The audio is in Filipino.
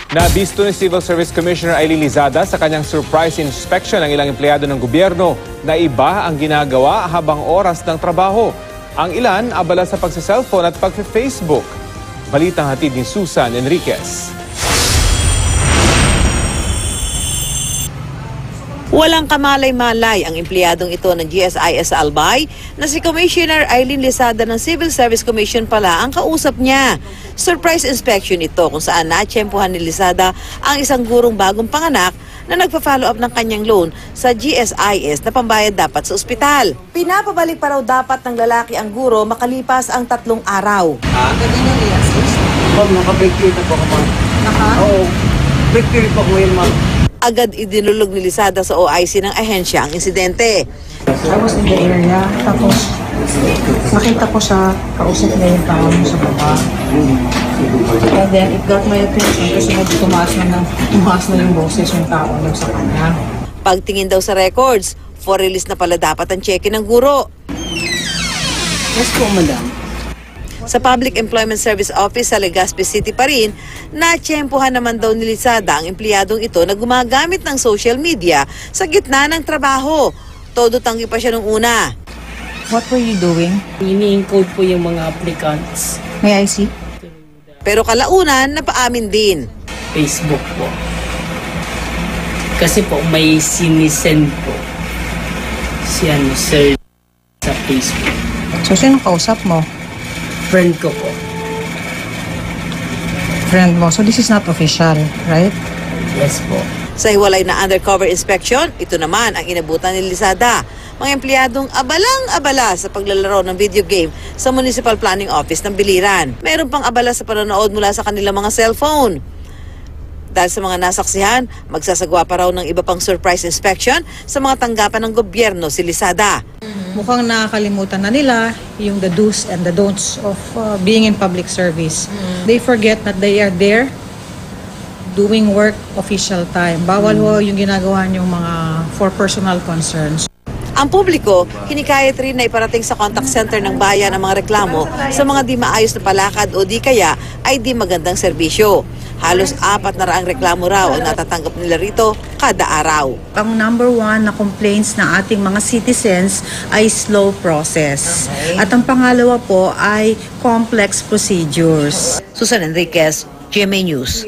Nabisto ni Civil Service Commissioner Aileen Lizada sa kanyang surprise inspection ng ilang empleyado ng gobyerno na iba ang ginagawa habang oras ng trabaho. Ang ilan abala sa pagsa-cellphone at pag-Facebook. Balitang hatid ni Susan Enriquez. Walang kamalay-malay ang empleyadong ito ng GSIS Albay na si Commissioner Aileen Lizada ng Civil Service Commission pala ang kausap niya. Surprise inspection ito kung saan natsyempohan ni Lizada ang isang gurong bagong panganak na nagpa-follow up ng kanyang loan sa GSIS na pambayad dapat sa ospital. Pinapabalik pa raw dapat ng lalaki ang guro makalipas ang 3 araw. Ma'am, naka-break po ako, ma'am. Oo, break po ako ngayon, ma'am. Agad idinulog ni Lizada sa OIC ng ahensya ang insidente. I was in the area, tapos nakita ko siya, kausap niya yung tao mo sa baba. And then it got my attention kasi tumaas na yung boses yung tao lang sa kanya. Pagtingin daw sa records, for release na pala dapat ang cheque ng guro. Yes po, madam. Sa Public Employment Service Office sa Legazpi City pa rin, natsyempohan naman daw ni Lizada ang empleyadong ito na gumagamit ng social media sa gitna ng trabaho. Todo tanggi pa siya nung una. What were you doing? Ini-encode po yung mga applicants. May I see? Pero kalaunan, napaamin din. Facebook po. Kasi po may sinisend po si sir sa Facebook. So, sino kausap mo? Friend ko po. Friend mo. So, this is not official, right? Yes po. Sa hiwalay na undercover inspection, ito naman ang inabutan ni Lizada. Mga empleyadong abalang-abala sa paglalaro ng video game sa Municipal Planning Office ng Biliran. Mayroon pang abala sa panonood mula sa kanilang mga cellphone. Dahil sa mga nasaksihan, magsasagawa pa raw ng iba pang surprise inspection sa mga tanggapan ng gobyerno si Lizada. Mukhang nakakalimutan na nila yung the do's and the don'ts of being in public service. They forget that they are there doing work official time. Bawal ho yung ginagawa niyong mga for personal concerns. Ang publiko, hinikayat rin na iparating sa contact center ng bayan ang mga reklamo sa mga di maayos na palakad o di kaya ay di magandang serbisyo. Halos 400 reklamo raw ang natatanggap nila rito kada araw. Ang number 1 na complaints ng ating mga citizens ay slow process. Okay. At ang pangalawa po ay complex procedures. Susan Enriquez, GMA News.